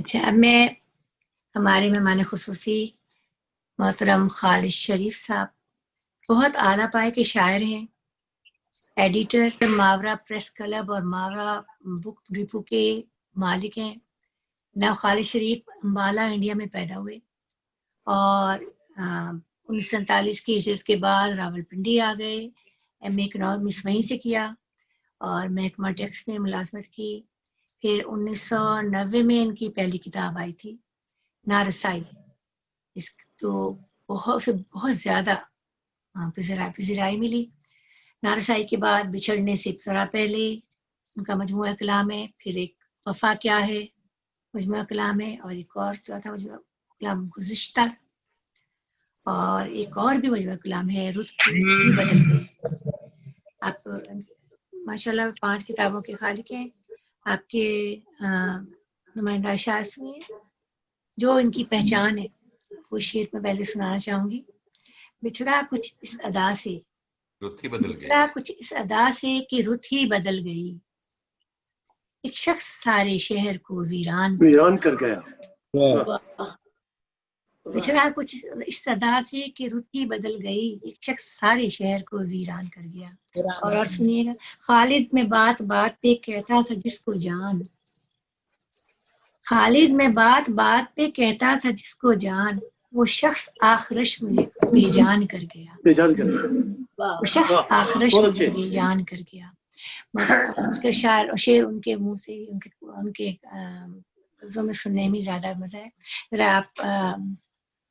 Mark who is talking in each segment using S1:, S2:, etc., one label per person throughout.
S1: اچھا، اب میں ہمارے مہمان خصوصی محترم خالد شریف صاحب بہت اعلیٰ پائے کے شاعر ہیں، ایڈیٹر ماورا پریس کلب اور ماورا بک ڈپو کے مالک ہیں۔ جناب خالد شریف امبالہ انڈیا میں پیدا ہوئے اور 1947 کی ہجرت کے بعد راول پنڈی آ گئے، ایم اے اکنامکس وہیں سے کیا اور محکمہ ٹیکس میں ملازمت کی۔ پھر 1990 میں ان کی پہلی کتاب آئی تھی نارسائی، اس تو بہت زیادہ پذیرائی ملی۔ نارسائی کے بعد بچھڑنے سے ذرا پہلے ان کا مجموعہ کلام ہے، پھر ایک وفا کیا ہے مجموعہ کلام ہے، اور ایک اور چوتھا مجموعہ کلام گزشتہ، اور ایک اور بھی مجموعہ کلام ہے رت بھی بدل گئی۔ آپ ماشاءاللہ 5 کتابوں کے خالق ہیں۔ آپ کے نمائندہ اشعار سنیے جو ان کی پہچان ہے، وہ شعر میں پہلے سنانا چاہوں گی۔ بچھڑا کچھ اس ادا سے،
S2: رت ہی بدل گئی،
S1: بچھڑا کچھ اس ادا سے کہ رت ہی بدل گئی، ایک شخص سارے شہر کو ویران کر گیا۔ بچھڑا کچھ اس ادا سے کہ رت ہی بدل گئی، ایک شخص سارے شہر کو ویران کر گیا۔ اور سنیے گا، خالد میں بات بات پہ کہتا تھا جس کو جان، خالد میں بات بات پہ کہتا تھا جس کو جان، وہ شخص آخرش مجھے بے جان کر گیا، وہ شخص آخرش مجھے بے جان کر گیا۔ ان کے شعر ان کے منہ سے ان کے لفظوں میں سننے میں زیادہ مزہ ہے۔ ذرا آپ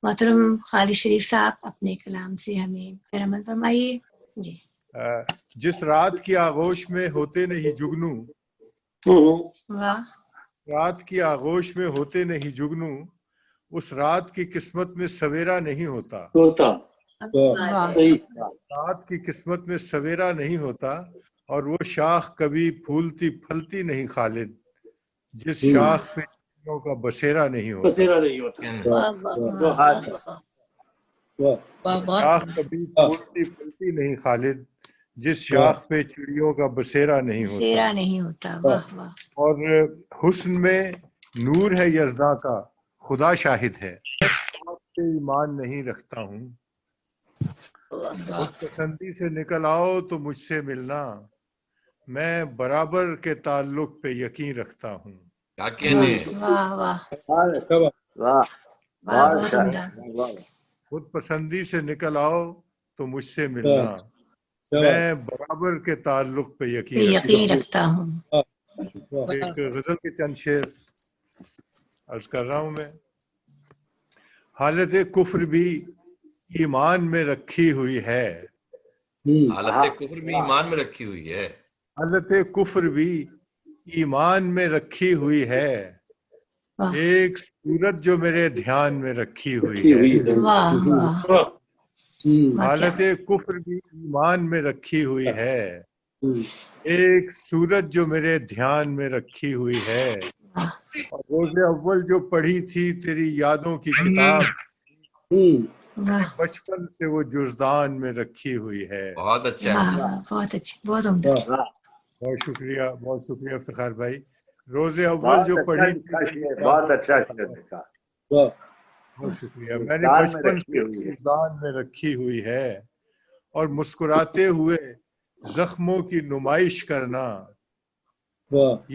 S1: محترم خالد شریف صاحب اپنے کلام سے ہمیں رحمت فرمائیے۔ جی۔
S3: جس رات کی آغوش میں ہوتے نہیں جگنو،
S1: واہ،
S3: رات کی آغوش میں ہوتے نہیں جگنو، اس رات کی قسمت میں سویرا نہیں ہوتا، رات کی قسمت میں سویرا نہیں ہوتا، اور وہ شاخ کبھی پھولتی پھلتی نہیں خالد، جس شاخ پہ چڑیوں کا بسیرا نہیں ہوتا، شاخ کبھی پھولتی پھلتی نہیں خالد، جس شاخ پہ چڑیوں کا بسیرا نہیں ہوتا۔
S1: واہ واہ،
S3: اور حسن میں نور ہے یزداں کا، خدا شاہد ہے، آپ پہ ایمان نہیں رکھتا ہوں، خود پسندی سے نکل آؤ تو مجھ سے ملنا، میں برابر کے تعلق پہ یقین رکھتا ہوں۔
S2: کیا کہنے ہیں؟
S1: واہ واہ، بہت عمدہ۔
S3: خود پسندی سے نکل آؤ تو مجھ سے ملنا، میں برابر کے تعلق پہ یقین
S1: رکھتا ہوں۔
S3: ایک غزل کے چند شعر عرض کر رہا ہوں میں۔ حالت کفر بھی ایمان میں رکھی ہوئی ہے،
S2: حالت کفر بھی ایمان میں رکھی ہوئی ہے،
S3: حالت کفر بھی ایمان میں رکھی ہوئی ہے، ایک صورت جو میرے دھیان میں رکھی ہوئی ہے،
S1: واہ واہ،
S3: حالت کفر بھی ایمان میں رکھی ہوئی ہے، ایک صورت جو میرے دھیان میں رکھی ہوئی ہے، اور روز اول جو پڑھی تھی تیری یادوں کی کتاب، بچپن سے وہ جزدان میں رکھی ہوئی ہے۔
S2: بہت اچھا ہے۔
S1: بہت اچھی، بہت عمدہ۔
S3: بہت شکریہ، بہت شکریہ افتخار بھائی۔ روز اول جو پڑھی تھی
S4: بہت اچھا شعر لکھا،
S3: بہت شکریہ، میں نے بچپن سے جزدان میں رکھی ہوئی ہے، اور مسکراتے ہوئے زخموں کی نمائش کرنا،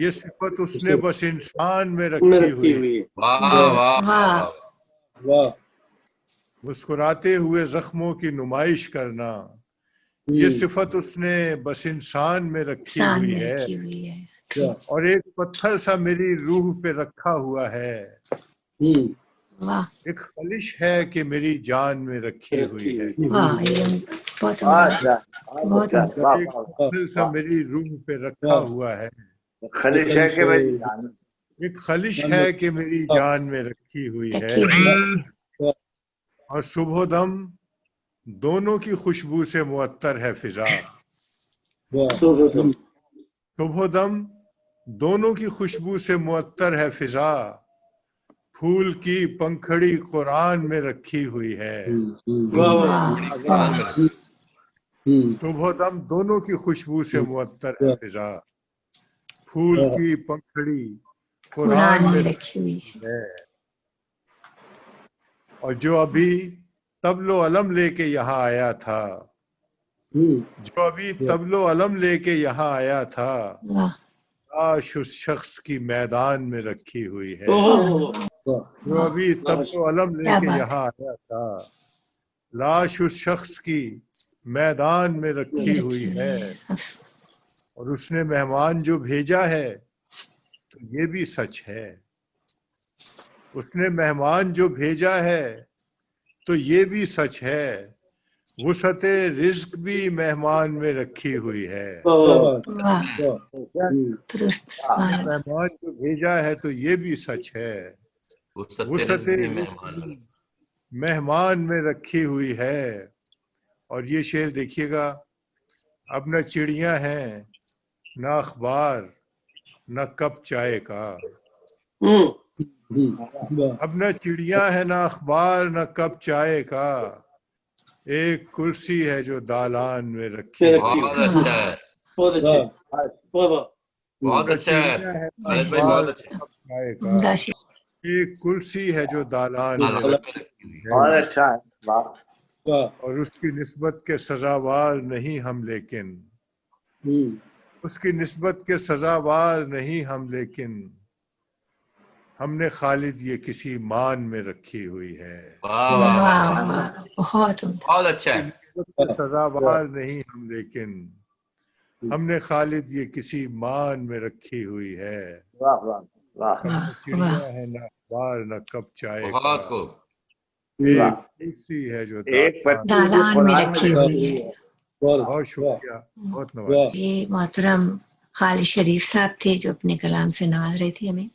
S3: یہ صفت اس نے بس انسان میں رکھی ہوئی ہے،
S2: واہ واہ،
S3: مسکراتے ہوئے زخموں کی نمائش کرنا، یہ صفت اس نے بس انسان میں رکھی ہوئی ہے، اور ایک پتھر سا میری روح پہ رکھا ہوا ہے، ایک خلش ہے کہ میری جان میں رکھی ہوئی ہے، ایک پتھر سا میری روح پہ رکھا ہوا ہے،
S4: خلش ہے کہ میری جان،
S3: ایک خلش ہے کہ میری جان میں رکھی ہوئی ہے، اور صبح و دم دونوں کی خوشبو سے معطر ہے فضا، صبح و دم دونوں کی خوشبو سے معطر ہے فضا، پھول کی پنکھڑی قرآن میں رکھی ہوئی ہے، صبح و دم دونوں کی خوشبو سے معطر ہے فضا، پھول کی پنکھڑی قرآن میں
S1: رکھی ہوئی
S3: ہے، اور جو ابھی طبل و علم لے کے یہاں آیا تھا، جو ابھی طبل و علم لے کے یہاں آیا تھا، کاش اس شخص کی میدان میں رکھی ہوئی ہے، جو ابھی طبل و علم لے کے یہاں آیا تھا، لاش اس شخص کی میدان میں رکھی ہوئی ہے، اور اس نے مہمان جو بھیجا ہے تو یہ بھی سچ ہے، اس نے مہمان جو بھیجا ہے تو یہ بھی سچ ہے، وسعت رزق بھی مہمان میں رکھی ہوئی ہے، مہمان جو بھیجا ہے تو یہ بھی سچ ہے، وسعت رزق مہمان میں رکھی ہوئی ہے۔ اور یہ شعر دیکھیے گا، اب نہ چڑیاں ہیں نہ اخبار نہ کپ چائے کا، اب نہ چڑیاں ہیں نہ اخبار نہ کپ چائے کا، ایک کرسی ہے جو دالان میں رکھی ہے۔
S2: بہت اچھا ہے،
S5: بہت اچھا،
S2: بہت اچھا ہے خالد بھائی، بہت اچھا۔
S3: ایک کرسی ہے جو دالان میں رکھی ہے،
S4: بہت اچھا ہے، واہ،
S3: اور اس کی نسبت کے سزاوار نہیں ہم، لیکن اس کی نسبت کے سزاوار نہیں ہم، لیکن ہم نے خالد یہ کسی مان میں رکھی ہوئی ہے،
S1: بہت
S2: بہت اچھا ہے۔
S3: سزاوار نہیں ہم، لیکن ہم نے خالد یہ کسی مان میں رکھی ہوئی ہے،
S4: واہ واہ واہ،
S3: نہ چڑیاں ہے نہ اخبار نہ کپ چائے کا،
S2: بہت خوب،
S3: ایک کرسی ہے جو
S4: ایک پتی جو
S1: دالان میں
S4: قرآن
S1: رکھی ہوئی ہے۔
S3: بہت شکریہ، بہت نوازش۔
S1: یہ محترم خالد شریف صاحب تھے جو اپنے کلام سے نواز رہے تھے ہمیں۔